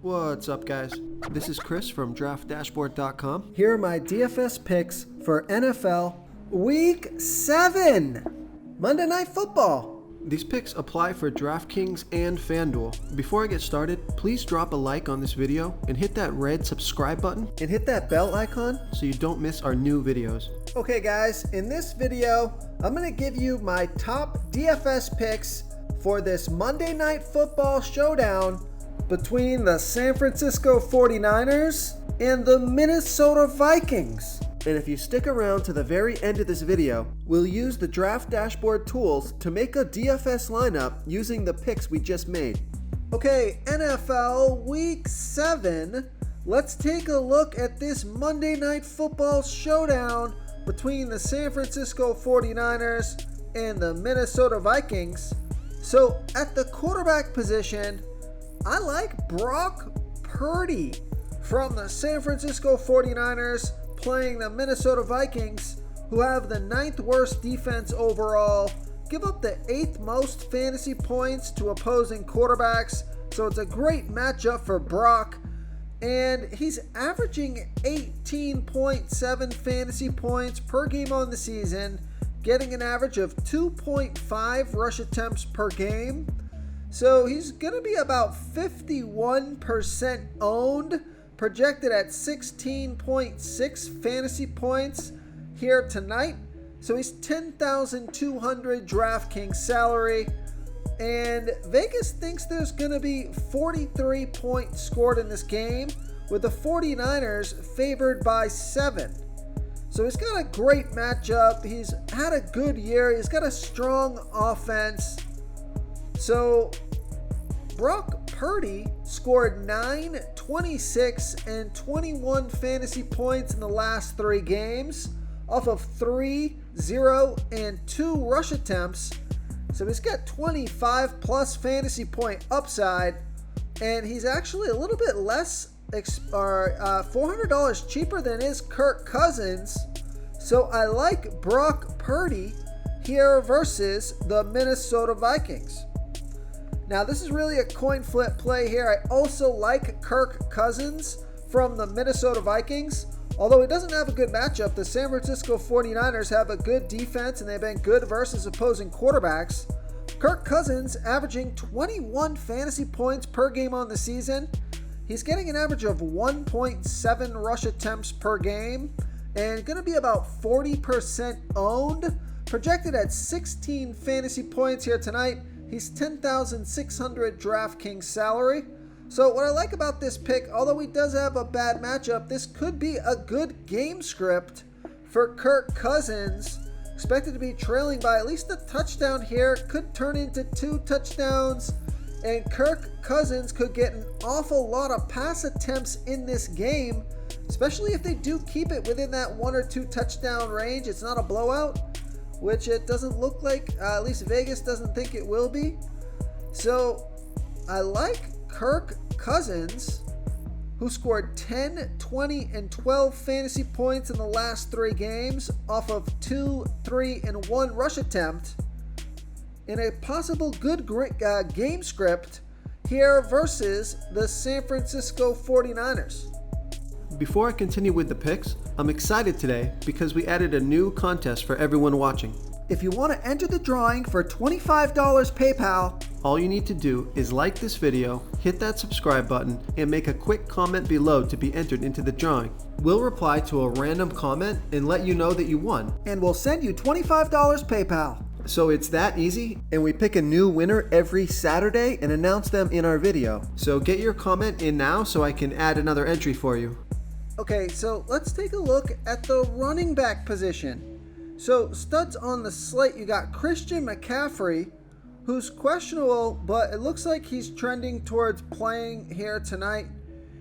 What's up, guys? This is Chris from DraftDashboard.com. Here are my DFS picks for NFL Week 7, Monday Night Football. These picks apply for DraftKings and FanDuel. Before I get started, please drop a like on this video and hit that red subscribe button And hit that bell icon so you don't miss our new videos. Okay guys, in this video, I'm going to give you my top DFS picks for this Monday Night Football showdown between the San Francisco 49ers and the Minnesota Vikings. And if you stick around to the very end of this video, we'll use the Draft Dashboard tools to make a DFS lineup using the picks we just made. Okay, NFL Week 7, let's take a look at this Monday Night Football showdown between the San Francisco 49ers and the Minnesota Vikings. So at the quarterback position, I like Brock Purdy from the San Francisco 49ers playing the Minnesota Vikings, who have the 9th worst defense overall, give up the 8th most fantasy points to opposing quarterbacks. So it's a great matchup for Brock. And he's averaging 18.7 fantasy points per game on the season, getting an average of 2.5 rush attempts per game. So he's going to be about 51% owned, projected at 16.6 fantasy points here tonight. So he's 10,200 DraftKings salary. And Vegas thinks there's going to be 43 points scored in this game, with the 49ers favored by 7. So he's got a great matchup. He's had a good year. He's got a strong offense. So Brock Purdy scored 9, 26, and 21 fantasy points in the last 3 games off of 3, 0, and 2 rush attempts. So he's got 25 plus fantasy point upside, and he's actually a little bit less, $400 cheaper than is Kirk Cousins. So I like Brock Purdy here versus the Minnesota Vikings. Now this is really a coin flip play here. I also like Kirk Cousins from the Minnesota Vikings. Although he doesn't have a good matchup, the San Francisco 49ers have a good defense and they've been good versus opposing quarterbacks. Kirk Cousins averaging 21 fantasy points per game on the season. He's getting an average of 1.7 rush attempts per game and going to be about 40% owned, projected at 16 fantasy points here tonight. He's 10,600 DraftKings salary. So what I like about this pick, although he does have a bad matchup, this could be a good game script for Kirk Cousins. Expected to be trailing by at least a touchdown here. Could turn into 2 touchdowns. And Kirk Cousins could get an awful lot of pass attempts in this game, especially if they do keep it within that 1 or 2 touchdown range. It's not a blowout, which it doesn't look like. At least Vegas doesn't think it will be. So I like Kirk Cousins, who scored 10, 20, and 12 fantasy points in the last 3 games off of 2, 3, and 1 rush attempt, in a possible good game script here versus the San Francisco 49ers. Before I continue with the picks, I'm excited today because we added a new contest for everyone watching. If you want to enter the drawing for $25 PayPal, all you need to do is like this video, hit that subscribe button, and make a quick comment below to be entered into the drawing. We'll reply to a random comment and let you know that you won. And we'll send you $25 PayPal. So it's that easy, and we pick a new winner every Saturday and announce them in our video. So get your comment in now so I can add another entry for you. Okay, so let's take a look at the running back position. So studs on the slate, you got Christian McCaffrey, who's questionable, but it looks like he's trending towards playing here tonight.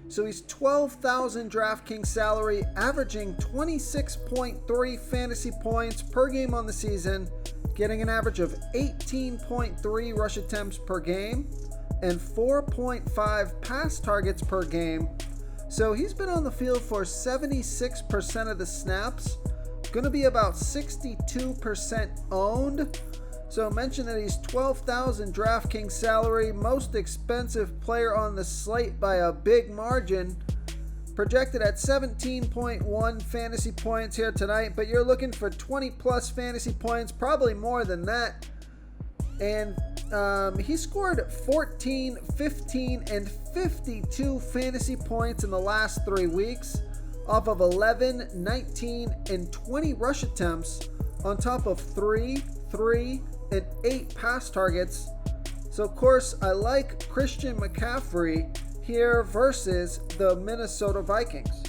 So he's 12,000 DraftKings salary, averaging 26.3 fantasy points per game on the season, getting an average of 18.3 rush attempts per game and 4.5 pass targets per game. So he's been on the field for 76% of the snaps, going to be about 62% owned. So mention that he's $12,000 DraftKings salary, most expensive player on the slate by a big margin. Projected at 17.1 fantasy points here tonight, but you're looking for 20 plus fantasy points, probably more than that. And he scored 14, 15, and 52 fantasy points in the last 3 weeks off of 11, 19, and 20 rush attempts on top of 3, 3, and 8 pass targets. So of course I like Christian McCaffrey here versus the Minnesota Vikings.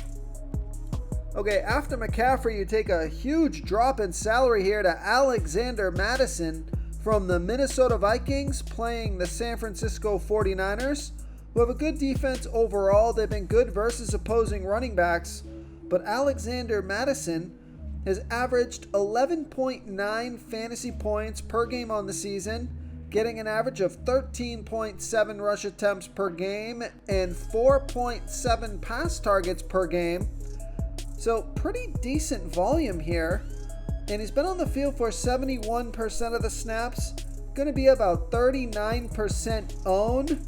Okay, after McCaffrey, you take a huge drop in salary here to Alexander Mattison from the Minnesota Vikings playing the San Francisco 49ers, who have a good defense overall. They've been good versus opposing running backs, but Alexander Mattison has averaged 11.9 fantasy points per game on the season, getting an average of 13.7 rush attempts per game and 4.7 pass targets per game. So pretty decent volume here. And he's been on the field for 71% of the snaps, going to be about 39% owned.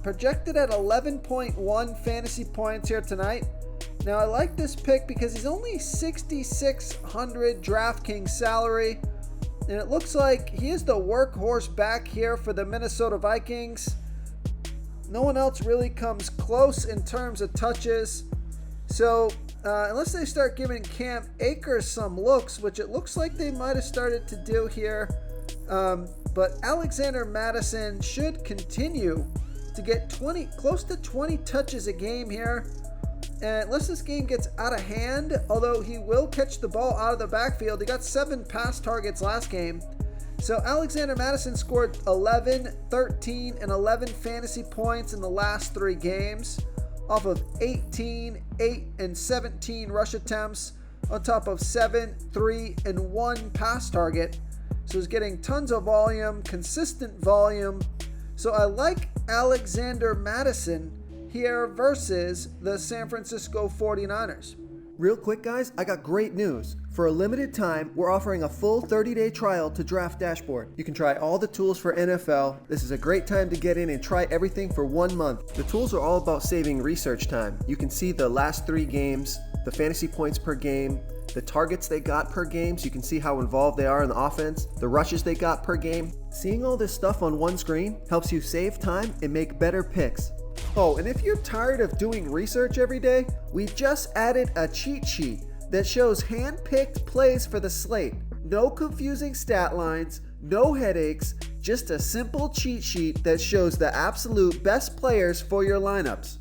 Projected at 11.1 fantasy points here tonight. Now I like this pick because he's only $6,600 DraftKings salary, and it looks like he is the workhorse back here for the Minnesota Vikings. No one else really comes close in terms of touches. So unless they start giving Cam Akers some looks, which it looks like they might have started to do here, but Alexander Mattison should continue to get close to 20 touches a game here. And unless this game gets out of hand, although he will catch the ball out of the backfield, he got 7 pass targets last game. So Alexander Mattison scored 11, 13, and 11 fantasy points in the last 3 games off of 18, 8, and 17 rush attempts on top of 7, 3, and 1 pass target. So he's getting tons of volume, consistent volume. So I like Alexander Mattison here versus the San Francisco 49ers. Real quick, guys, I got great news. For a limited time, we're offering a full 30-day trial to Draft Dashboard. You can try all the tools for NFL. This is a great time to get in and try everything for 1 month. The tools are all about saving research time. You can see the last 3 games, the fantasy points per game, the targets they got per game, so you can see how involved they are in the offense, the rushes they got per game. Seeing all this stuff on one screen helps you save time and make better picks. Oh, and if you're tired of doing research every day, we just added a cheat sheet that shows hand-picked plays for the slate. No confusing stat lines, no headaches, just a simple cheat sheet that shows the absolute best players for your lineups.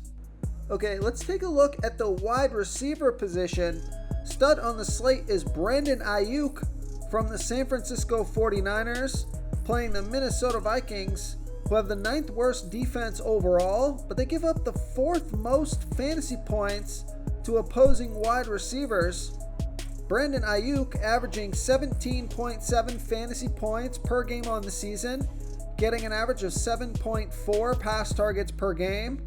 Okay, let's take a look at the wide receiver position. Stud on the slate is Brandon Ayuk from the San Francisco 49ers, playing the Minnesota Vikings, who have the 9th worst defense overall, but they give up the 4th most fantasy points to opposing wide receivers. Brandon Ayuk averaging 17.7 fantasy points per game on the season, getting an average of 7.4 pass targets per game.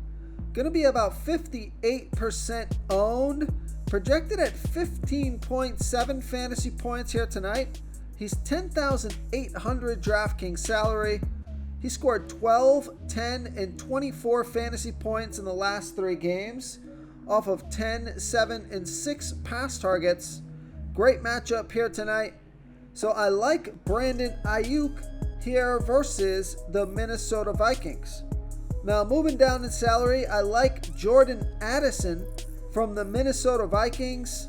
Going to be about 58% owned, projected at 15.7 fantasy points here tonight. He's $10,800 DraftKings salary. He scored 12, 10, and 24 fantasy points in the last 3 games off of 10, 7, and 6 pass targets. Great matchup here tonight. So I like Brandon Ayuk here versus the Minnesota Vikings. Now moving down in salary, I like Jordan Addison from the Minnesota Vikings.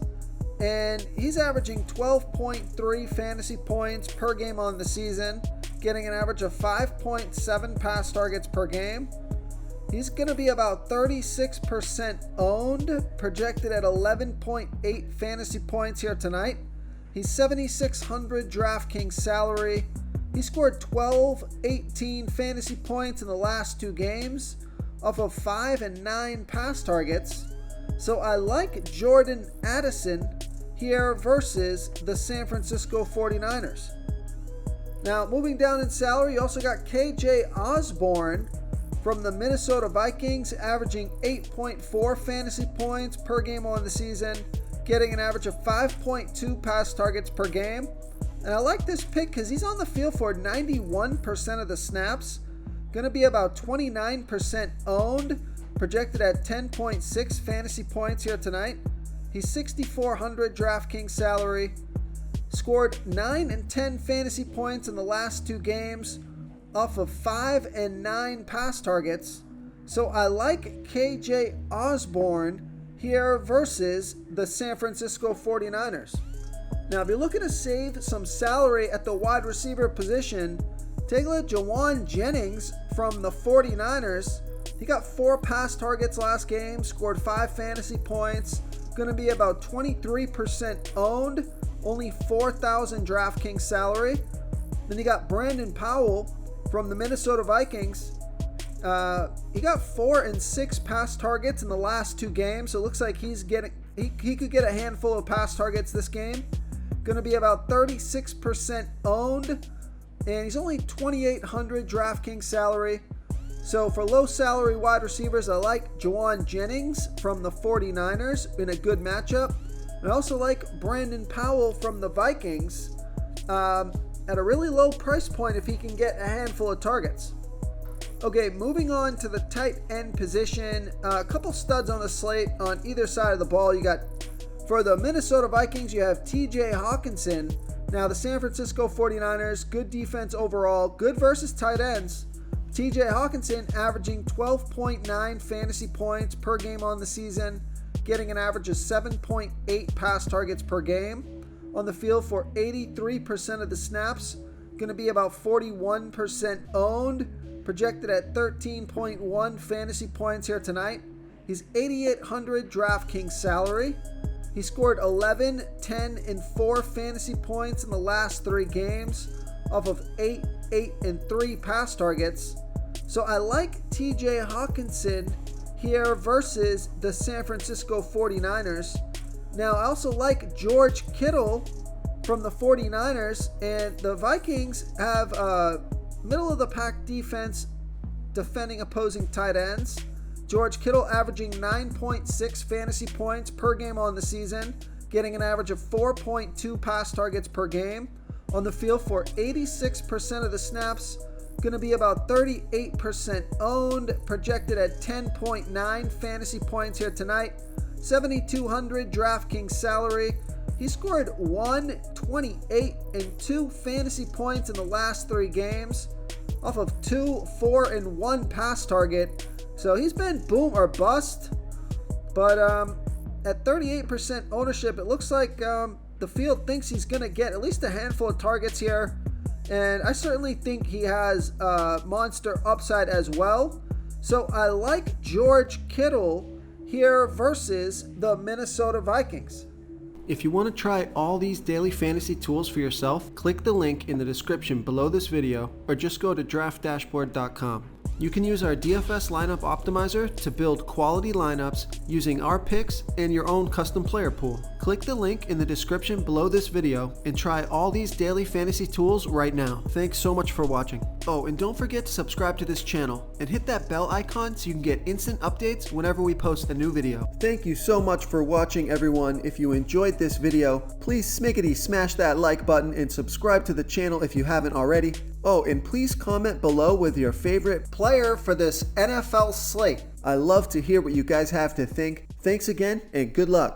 And he's averaging 12.3 fantasy points per game on the season, getting an average of 5.7 pass targets per game. He's going to be about 36% owned, projected at 11.8 fantasy points here tonight. He's $7,600 DraftKings salary. He scored 12, 18 fantasy points in the last 2 games off of 5 and 9 pass targets. So I like Jordan Addison here versus the San Francisco 49ers. Now, moving down in salary, you also got KJ Osborne from the Minnesota Vikings, averaging 8.4 fantasy points per game on the season, getting an average of 5.2 pass targets per game And I like this pick because he's on the field for 91% of the snaps. Going to be about 29% owned, projected at 10.6 fantasy points here tonight. He's 6,400 DraftKings salary. Scored 9 and 10 fantasy points in the last 2 games off of 5 and 9 pass targets. So I like KJ Osborne here versus the San Francisco 49ers. Now, if you're looking to save some salary at the wide receiver position, take a look at Jawan Jennings from the 49ers. He got 4 pass targets last game, scored 5 fantasy points. Going to be about 23% owned, only 4,000 DraftKings salary. Then you got Brandon Powell from the Minnesota Vikings. He got 4 and 6 pass targets in the last 2 games, so it looks like he could get a handful of pass targets this game. Going to be about 36% owned, and he's only 2,800 DraftKings salary. So for low salary wide receivers, I like Jawan Jennings from the 49ers in a good matchup. I also like Brandon Powell from the Vikings at a really low price point if he can get a handful of targets. Okay, moving on to the tight end position. A couple studs on the slate on either side of the ball. You got, for the Minnesota Vikings, you have TJ Hawkinson. Now, the San Francisco 49ers, good defense overall, good versus tight ends. TJ Hawkinson averaging 12.9 fantasy points per game on the season, getting an average of 7.8 pass targets per game. On the field for 83% of the snaps, going to be about 41% owned, projected at 13.1 fantasy points here tonight. He's 8,800 DraftKings salary. He scored 11, 10, and 4 fantasy points in the last 3 games off of 8, 8, and 3 pass targets. So I like TJ Hawkinson here versus the San Francisco 49ers. Now, I also like George Kittle from the 49ers, and the Vikings have a middle-of-the-pack defense defending opposing tight ends. George Kittle averaging 9.6 fantasy points per game on the season, getting an average of 4.2 pass targets per game. On the field for 86% of the snaps, going to be about 38% owned, projected at 10.9 fantasy points here tonight. 7,200 DraftKings salary. He scored 1, 28, and 2 fantasy points in the last 3 games off of 2, 4, and 1 pass target. So he's been boom or bust. But at 38% ownership, it looks like the field thinks he's going to get at least a handful of targets here. And I certainly think he has monster upside as well. So I like George Kittle here versus the Minnesota Vikings. If you want to try all these daily fantasy tools for yourself, click the link in the description below this video or just go to draftdashboard.com. You can use our DFS lineup optimizer to build quality lineups using our picks and your own custom player pool. Click the link in the description below this video and try all these daily fantasy tools right now. Thanks so much for watching. Oh, and don't forget to subscribe to this channel and hit that bell icon so you can get instant updates whenever we post a new video. Thank you so much for watching, everyone. If you enjoyed this video, please smickety smash that like button and subscribe to the channel if you haven't already. Oh, and please comment below with your favorite player for this NFL slate. I love to hear what you guys have to think. Thanks again, and good luck.